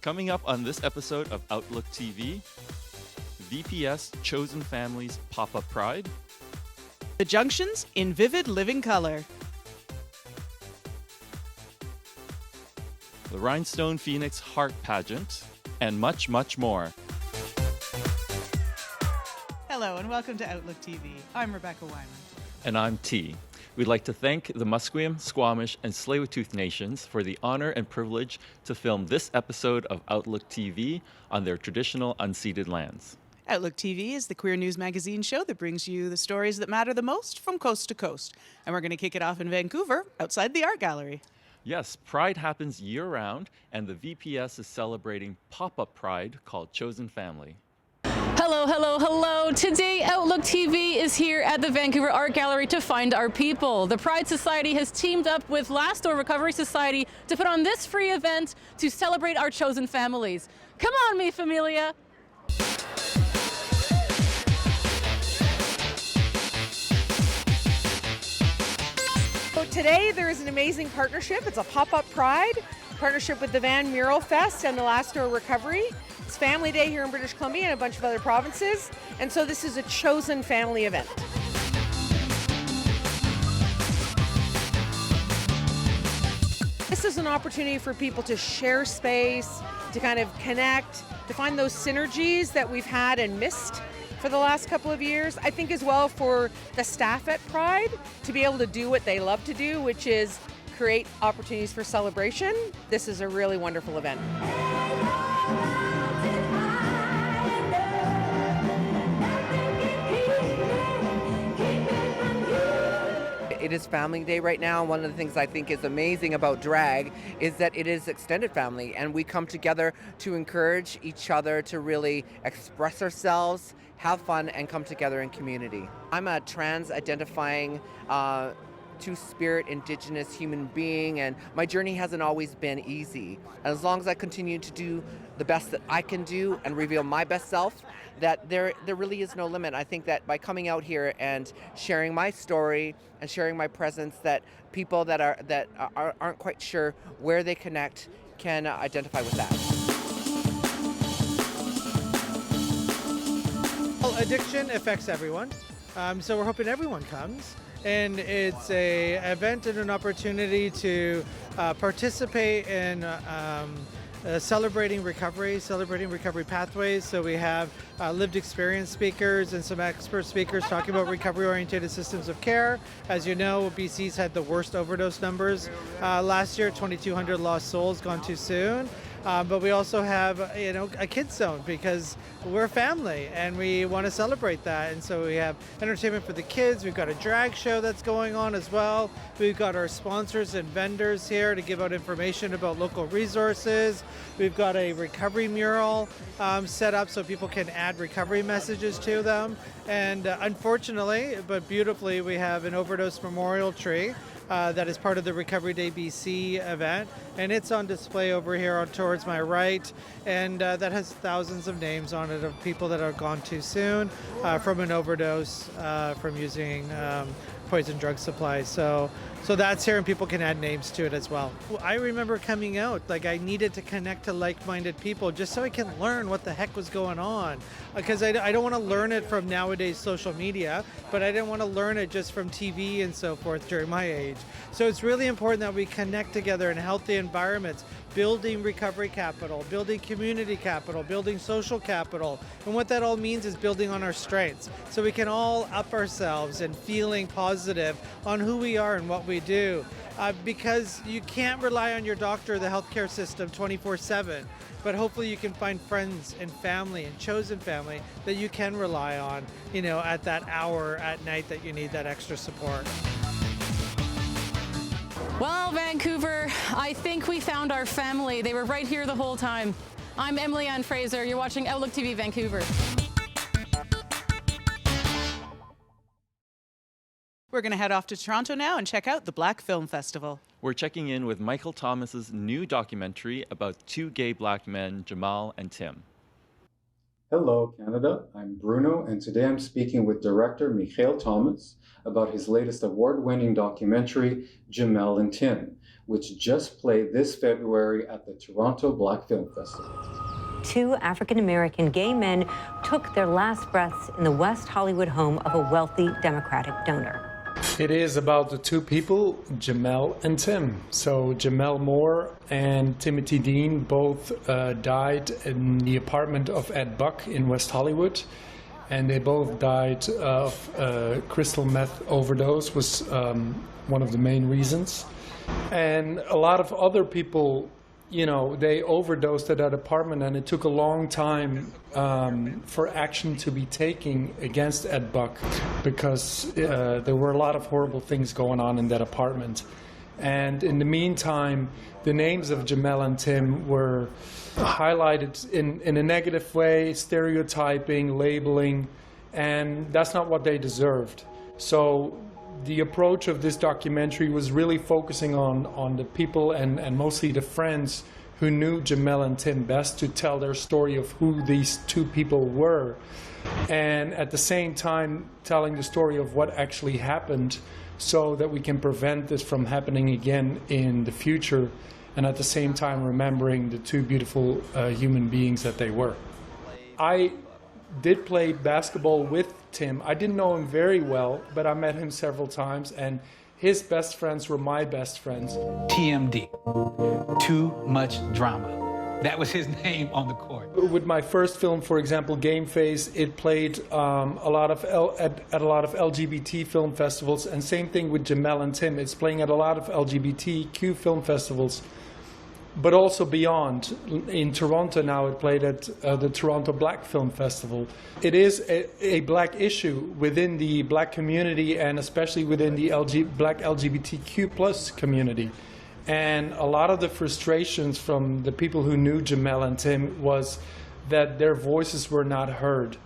Coming up on this episode of Outlook TV, VPS Chosen Families Pop-Up Pride, The Junctions in vivid living color, the Rhinestone Phoenix Heart Pageant, and much, much more. Hello and welcome to Outlook TV. I'm Rebecca Wyman. And I'm T. We'd like to thank the Musqueam, Squamish, and Tsleil-Waututh Nations for the honor and privilege to film this episode of Outlook TV on their traditional unceded lands. Outlook TV is the queer news magazine show that brings you the stories that matter the most from coast to coast. And we're going to kick it off in Vancouver, outside the art gallery. Yes, Pride happens year-round, and the VPS is celebrating Pop-Up Pride called Chosen Family. Hello, hello, hello. Today, Outlook TV is here at the Vancouver Art Gallery to find our people. The Pride Society has teamed up with Last Door Recovery Society to put on this free event to celebrate our chosen families. Come on, mi familia. So today there is an amazing partnership. It's a pop-up Pride partnership with the Van Mural Fest and the Last Door Recovery. It's Family Day here in British Columbia and a bunch of other provinces, and so this is a chosen family event. This is an opportunity for people to share space, to kind of connect, to find those synergies that we've had and missed for the last couple of years. I think as well for the staff at Pride to be able to do what they love to do, which is create opportunities for celebration. This is a really wonderful event. It is Family Day right now, and one of the things I think is amazing about drag is that it is extended family, and we come together to encourage each other to really express ourselves, have fun, and come together in community. I'm a trans-identifying two-spirit Indigenous human being, and my journey hasn't always been easy. And as long as I continue to do the best that I can do and reveal my best self, that there really is no limit. I think that by coming out here and sharing my story and sharing my presence, that people that aren't quite sure where they connect can identify with that. Well, addiction affects everyone, so we're hoping everyone comes. And it's an event and an opportunity to participate in celebrating recovery pathways. So we have lived experience speakers and some expert speakers talking about recovery-oriented systems of care. As you know, BC's had the worst overdose numbers last year, 2,200 lost souls gone too soon. But we also have, a kids zone because we're a family and we want to celebrate that. And so we have entertainment for the kids. We've got a drag show that's going on as well. We've got our sponsors and vendors here to give out information about local resources. We've got a recovery mural set up so people can add recovery messages to them. And unfortunately, but beautifully, we have an overdose memorial tree that is part of the Recovery Day BC event, and it's on display over here towards my right, and that has thousands of names on it of people that are gone too soon from an overdose from using poison drug supply. So that's here, and people can add names to it as well. I remember coming out, like I needed to connect to like-minded people just so I can learn what the heck was going on. Because I don't want to learn it from nowadays social media, but I didn't want to learn it just from TV and so forth during my age. So it's really important that we connect together in healthy environments, building recovery capital, building community capital, building social capital. And what that all means is building on our strengths. So we can all up ourselves and feeling positive on who we are and what we do. Because you can't rely on your doctor or the healthcare system 24/7. But hopefully you can find friends and family and chosen family that you can rely on, at that hour at night that you need that extra support. Well, Vancouver, I think we found our family. They were right here the whole time. I'm Emily Ann Fraser. You're watching Outlook TV Vancouver. We're going to head off to Toronto now and check out the Black Film Festival. We're checking in with Michael Thomas's new documentary about two gay black men, Gemmel and Tim. Hello, Canada. I'm Bruno, and today I'm speaking with director Michael Thomas about his latest award-winning documentary, Gemmel and Tim, which just played this February at the Toronto Black Film Festival. Two African-American gay men took their last breaths in the West Hollywood home of a wealthy Democratic donor. It is about the two people, Gemmel and Tim. So Gemmel Moore and Timothy Dean both died in the apartment of Ed Buck in West Hollywood. And they both died of crystal meth overdose was one of the main reasons. And a lot of other people, you know, they overdosed at that apartment, and it took a long time for action to be taken against Ed Buck because there were a lot of horrible things going on in that apartment. And in the meantime, the names of Gemmel and Tim were highlighted in a negative way, stereotyping, labeling, and that's not what they deserved. So the approach of this documentary was really focusing on the people and mostly the friends who knew Gemmel and Tim best to tell their story of who these two people were, and at the same time telling the story of what actually happened so that we can prevent this from happening again in the future, and at the same time remembering the two beautiful human beings that they were. I did play basketball with Tim. I didn't know him very well, but I met him several times, and his best friends were my best friends. TMD, too much drama. That was his name on the court. With my first film, for example, Game Face, it played at a lot of LGBT film festivals, and same thing with Gemmel and Tim. It's playing at a lot of LGBTQ film festivals, but also beyond. In Toronto now, it played at the Toronto Black Film Festival. It is a black issue within the black community, and especially within the black LGBTQ plus community. And a lot of the frustrations from the people who knew Gemmel and Tim was that their voices were not heard.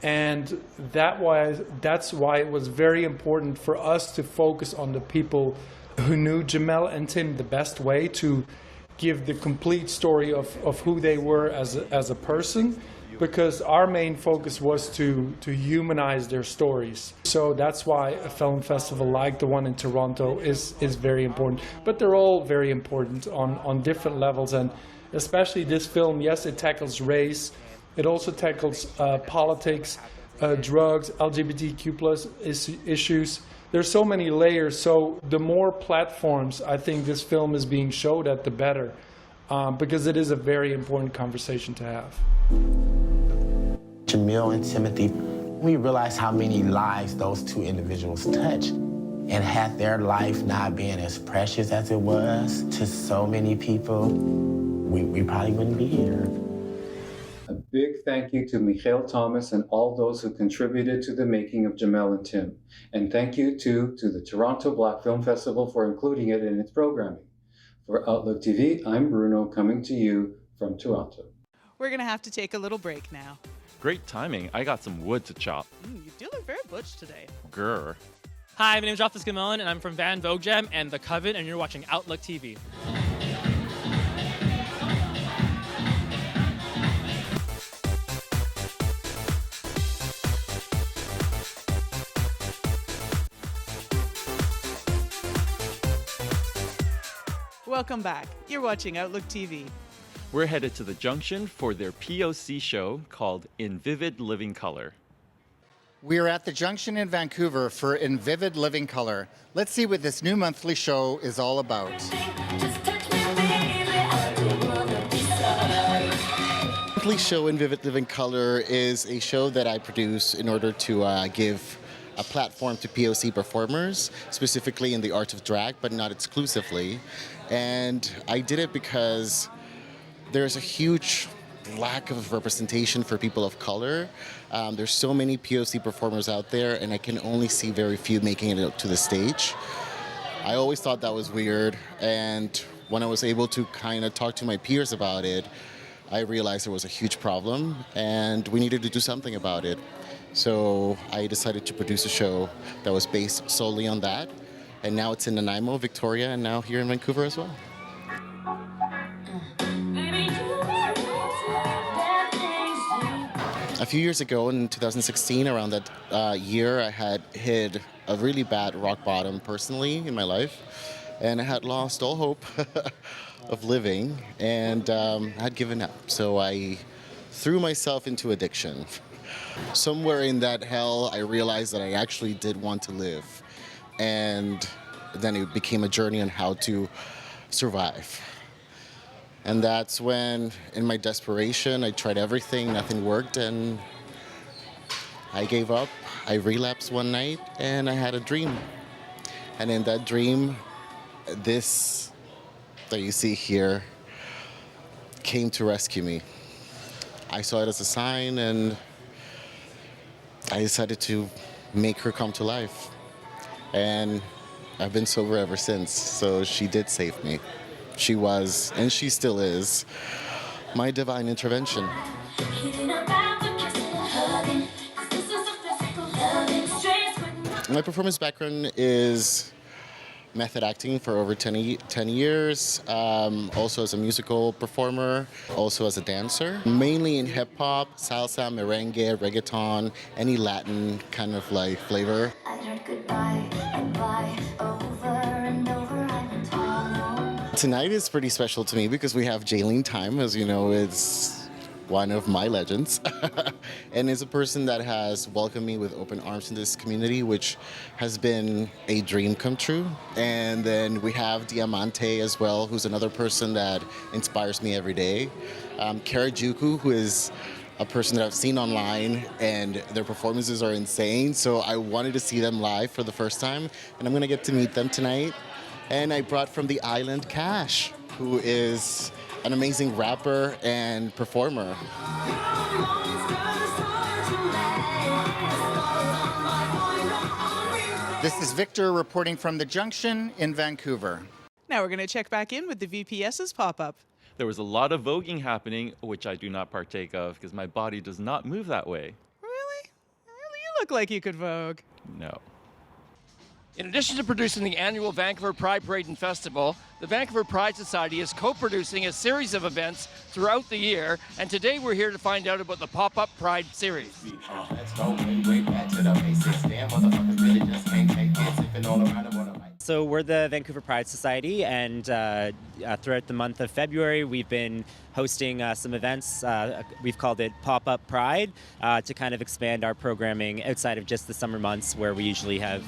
And that's why it was very important for us to focus on the people who knew Gemmel and Tim the best way, to give the complete story of who they were as a person, because our main focus was to humanize their stories. So that's why a film festival like the one in Toronto is very important. But they're all very important on different levels, and especially this film, yes, it tackles race, it also tackles politics, drugs, LGBTQ plus issues. There's so many layers, so the more platforms I think this film is being showed at, the better, because it is a very important conversation to have. Gemmel and Timothy, we realized how many lives those two individuals touch. And had their life not been as precious as it was to so many people, we probably wouldn't be here. A big thank you to Michael Thomas and all those who contributed to the making of Gemmel and Tim. And thank you to the Toronto Black Film Festival for including it in its programming. For Outlook TV, I'm Bruno, coming to you from Toronto. We're going to have to take a little break now. Great timing. I got some wood to chop. You do look very butch today. Grr. Hi, my name is Ralphus Gemmel, and I'm from Van Vogue Jam and The Coven, and you're watching Outlook TV. Welcome back. You're watching Outlook TV. We're headed to the Junction for their POC show called In Vivid Living Color. We are at the Junction in Vancouver for In Vivid Living Color. Let's see what this new monthly show is all about. Monthly show In Vivid Living Color is a show that I produce in order to give a platform to POC performers, specifically in the art of drag, but not exclusively. And I did it because there's a huge lack of representation for people of color. There's so many POC performers out there, and I can only see very few making it up to the stage. I always thought that was weird, and when I was able to kind of talk to my peers about it, I realized there was a huge problem, and we needed to do something about it. So I decided to produce a show that was based solely on that, and now it's in Nanaimo, Victoria, and now here in Vancouver as well. A few years ago, in 2016, around that year, I had hit a really bad rock bottom personally in my life. and I had lost all hope of living, and I had given up. So I threw myself into addiction. Somewhere in that hell, I realized that I actually did want to live, and then it became a journey on how to survive. And that's when, in my desperation, I tried everything, nothing worked, and I gave up. I relapsed one night, and I had a dream. And in that dream, this that you see here came to rescue me. I saw it as a sign, and I decided to make her come to life. And I've been sober ever since, so she did save me. She was, and she still is, my divine intervention. My performance background is method acting for over 10 years, also as a musical performer, also as a dancer, mainly in hip-hop, salsa, merengue, reggaeton, any Latin kind of like flavor. I heard goodbye and bye over and over. I've been told. Tonight is pretty special to me because we have Jaylene Time, as you know, is one of my legends, and is a person that has welcomed me with open arms in this community, which has been a dream come true. And then we have Diamante as well, who's another person that inspires me every day. Karajuku, who is a person that I've seen online, and their performances are insane, so I wanted to see them live for the first time, and I'm gonna get to meet them tonight. And I brought from the island Cash, who is an amazing rapper and performer. This is Victor reporting from the Junction in Vancouver. Now we're going to check back in with the VPS's pop-up. There was a lot of voguing happening, which I do not partake of because my body does not move that way. Really? You look like you could vogue. No. In addition to producing the annual Vancouver Pride Parade and Festival, the Vancouver Pride Society is co-producing a series of events throughout the year, and today we're here to find out about the Pop-Up Pride series. Let's go way back to the basics. Damn, motherfuckers really just can't take it. Sipping all around the water. So we're the Vancouver Pride Society, and throughout the month of February, we've been hosting some events. We've called it Pop-Up Pride to kind of expand our programming outside of just the summer months where we usually have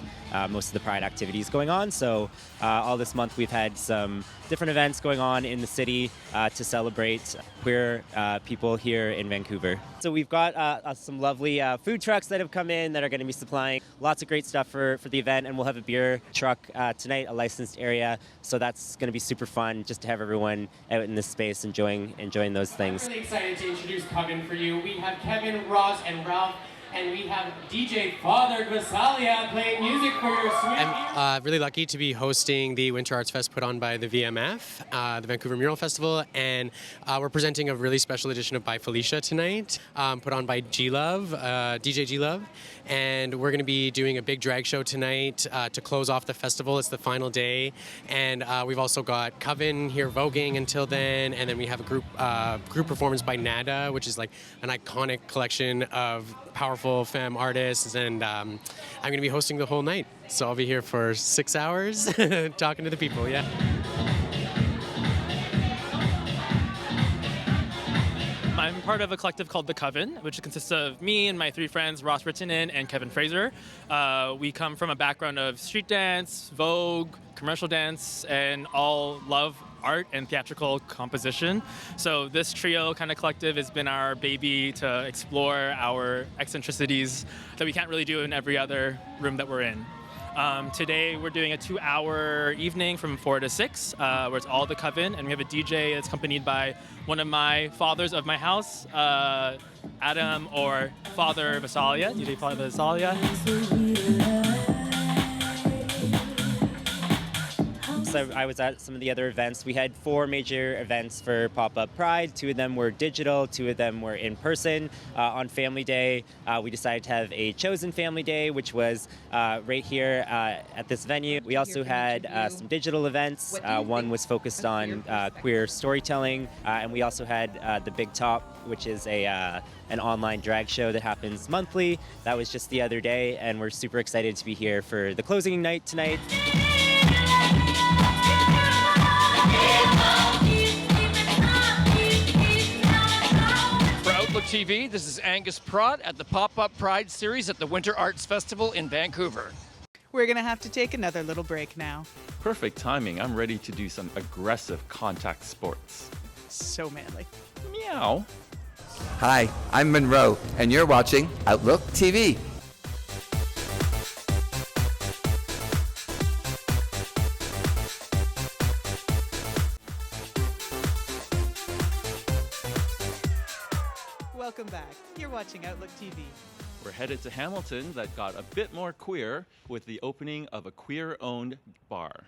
most of the Pride activities going on. So all this month we've had some different events going on in the city to celebrate queer people here in Vancouver. So we've got some lovely food trucks that have come in that are going to be supplying lots of great stuff for the event, and we'll have a beer truck tonight, a licensed area. So that's going to be super fun just to have everyone out in this space enjoying those things. I'm really excited to introduce Coven for you. We have Kevin, Ross, and Ralph, and we have DJ Father Gvasalia playing music for your sweet ears. I'm really lucky to be hosting the Winter Arts Fest put on by the VMF, the Vancouver Mural Festival, and we're presenting a really special edition of By Felicia tonight, put on by G-Love, DJ G-Love, and we're going to be doing a big drag show tonight to close off the festival. It's the final day, and we've also got Coven here voguing until then, and then we have a group performance by Nada, which is like an iconic collection of powerful femme artists, and I'm going to be hosting the whole night. So I'll be here for 6 hours talking to the people, yeah. I'm part of a collective called The Coven, which consists of me and my three friends, Ross Rittinen and Kevin Fraser. We come from a background of street dance, Vogue, commercial dance, and all love art and theatrical composition. So this trio kind of collective has been our baby to explore our eccentricities that we can't really do in every other room that we're in. Today we're doing a 2-hour evening from 4 to 6 where it's all The Coven, and we have a DJ that's accompanied by one of my fathers of my house, Adam or Father Vasalia, DJ Father Vasalia. So I was at some of the other events. We had 4 major events for Pop-Up Pride. 2 of them were digital, 2 of them were in person. On Family Day, we decided to have a chosen Family Day, which was right here at this venue. We also had some digital events. One was focused on queer storytelling, and we also had The Big Top, which is an online drag show that happens monthly. That was just the other day, and we're super excited to be here for the closing night tonight. Outlook TV, this is Angus Pratt at the Pop-Up Pride Series at the Winter Arts Festival in Vancouver. We're going to have to take another little break now. Perfect timing. I'm ready to do some aggressive contact sports. So manly. Meow. Hi, I'm Monroe, and you're watching Outlook TV. Welcome back. You're watching Outlook TV. We're headed to Hamilton that got a bit more queer with the opening of a queer-owned bar.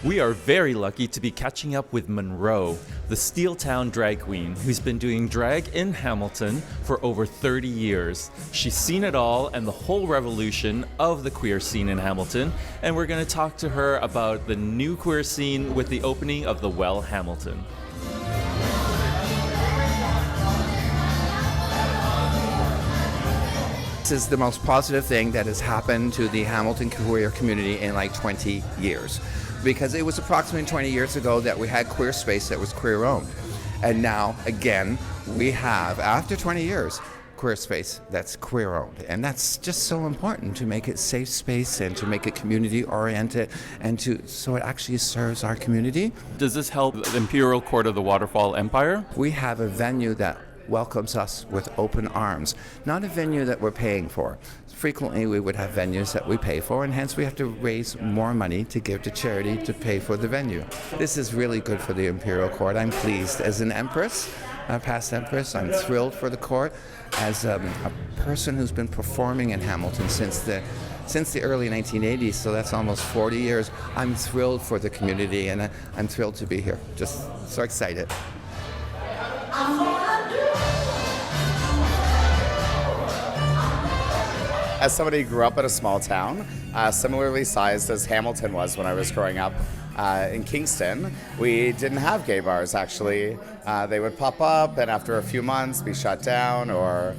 We are very lucky to be catching up with Monroe, the Steeltown drag queen who's been doing drag in Hamilton for over 30 years. She's seen it all and the whole revolution of the queer scene in Hamilton, and we're going to talk to her about the new queer scene with the opening of the Well Hamilton. This is the most positive thing that has happened to the Hamilton queer community in like 20 years. Because it was approximately 20 years ago that we had queer space that was queer owned. And now, again, we have, after 20 years, queer space that's queer owned. And that's just so important to make it safe space and to make it community oriented and so it actually serves our community. Does this help the Imperial Court of the Waterfall Empire? We have a venue that welcomes us with open arms, not a venue that we're paying for. Frequently we would have venues that we pay for, and hence we have to raise more money to give to charity to pay for the venue. This is really good for the Imperial Court. I'm pleased. As an empress, a past empress, I'm thrilled for the court. As a person who's been performing in Hamilton since the early 1980s, so that's almost 40 years, I'm thrilled for the community, and I'm thrilled to be here. Just so excited. As somebody who grew up in a small town, similarly sized as Hamilton was when I was growing up in Kingston, we didn't have gay bars actually. They would pop up and after a few months be shut down or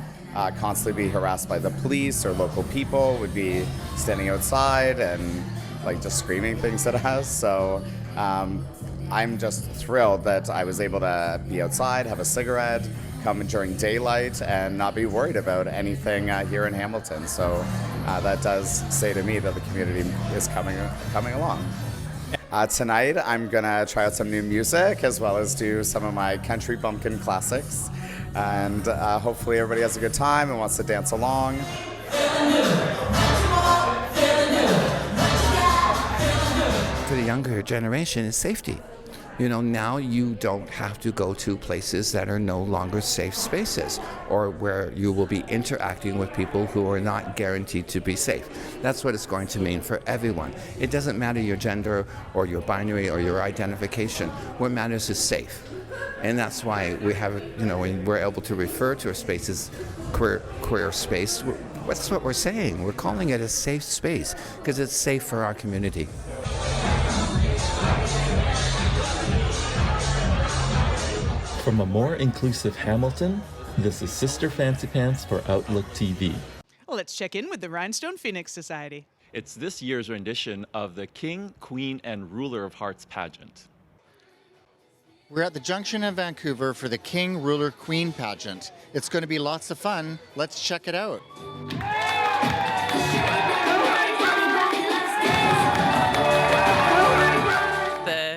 constantly be harassed by the police, or local people would be standing outside and like just screaming things at us. So I'm just thrilled that I was able to be outside, have a cigarette, come during daylight and not be worried about anything here in Hamilton. So that does say to me that the community is coming along. Tonight I'm gonna try out some new music as well as do some of my country bumpkin classics, and hopefully everybody has a good time and wants to dance along. For the younger generation is safety. You know, now you don't have to go to places that are no longer safe spaces or where you will be interacting with people who are not guaranteed to be safe. That's what it's going to mean for everyone. It doesn't matter your gender or your binary or your identification. What matters is safe. And that's why we have, you know, when we're able to refer to a space as queer space, that's what we're saying. We're calling it a safe space because it's safe for our community. From a more inclusive Hamilton, this is Sister Fancy Pants for Outlook TV. Well, let's check in with the Rhinestone Phoenix Society. It's this year's rendition of the King, Queen, and Ruler of Hearts pageant. We're at the Junction in Vancouver for the King, Ruler, Queen pageant. It's going to be lots of fun. Let's check it out.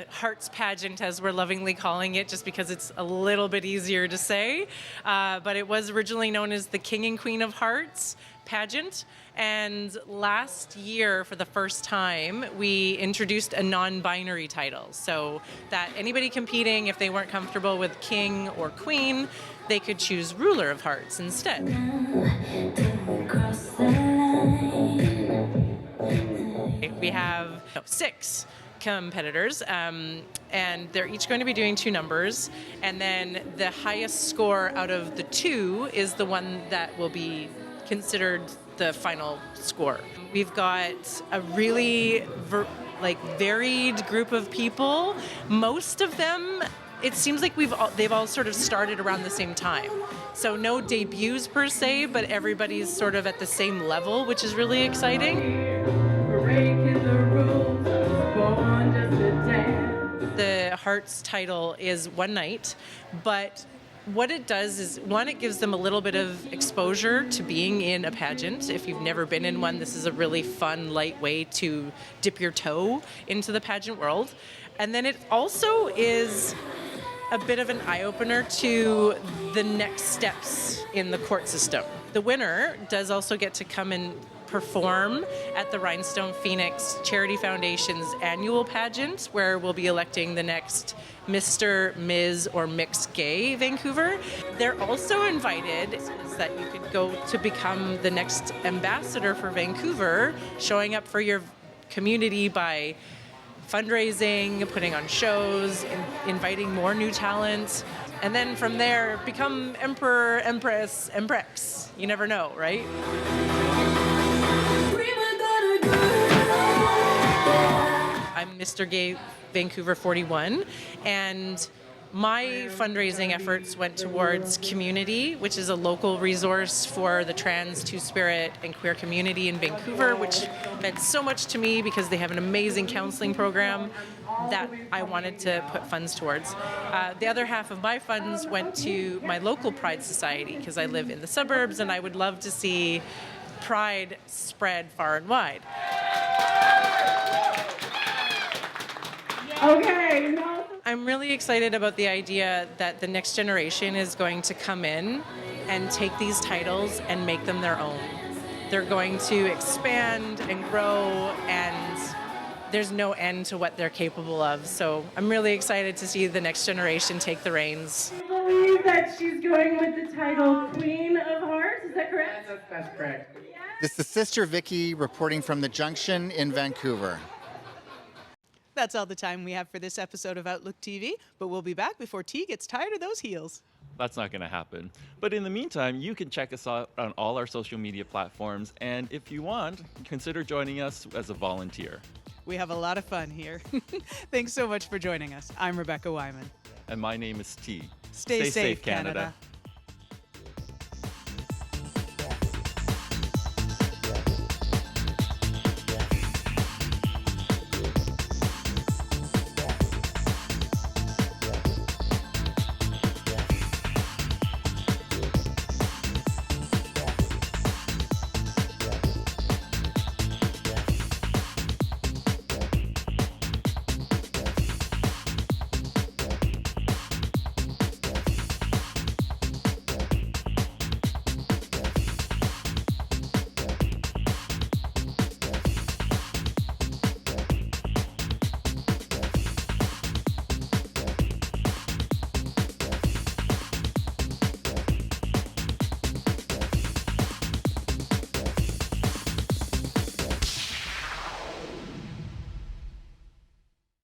Hearts pageant, as we're lovingly calling it, just because it's a little bit easier to say. But it was originally known as the King and Queen of Hearts pageant. And last year, for the first time, we introduced a non-binary title. So that anybody competing, if they weren't comfortable with King or Queen, they could choose Ruler of Hearts instead. We have 6 competitors, and they're each going to be doing 2 numbers, and then the highest score out of the 2 is the one that will be considered the final score. We've got a really varied group of people. Most of them, it seems like they've all sort of started around the same time. So no debuts per se, but everybody's sort of at the same level, which is really exciting. The Hearts title is one night, but what it does is, one, it gives them a little bit of exposure to being in a pageant. If you've never been in one, this is a really fun, light way to dip your toe into the pageant world. And then it also is a bit of an eye-opener to the next steps in the court system. The winner does also get to come and perform at the Rhinestone Phoenix Charity Foundation's annual pageant, where we'll be electing the next Mr., Ms., or Mixed Gay Vancouver. They're also invited is that you could go to become the next ambassador for Vancouver, showing up for your community by fundraising, putting on shows, inviting more new talent, and then from there become Emperor, Empress, Emprex. You never know, right? I'm Mr. Gay Vancouver 41, and my fundraising efforts went towards Community, which is a local resource for the trans, two-spirit, and queer community in Vancouver, which meant so much to me because they have an amazing counseling program that I wanted to put funds towards. The other half of my funds went to my local Pride Society because I live in the suburbs and I would love to see Pride spread far and wide. Okay, no. I'm really excited about the idea that the next generation is going to come in and take these titles and make them their own. They're going to expand and grow, and there's no end to what they're capable of. So I'm really excited to see the next generation take the reins. I believe that she's going with the title Queen of Hearts. Is that correct? That's correct. This is Sister Vicky reporting from the Junction in Vancouver. That's all the time we have for this episode of Outlook TV, but we'll be back before T gets tired of those heels. That's not going to happen. But in the meantime, you can check us out on all our social media platforms, and if you want, consider joining us as a volunteer. We have a lot of fun here. Thanks so much for joining us. I'm Rebecca Wyman. And my name is T. Stay safe, Canada.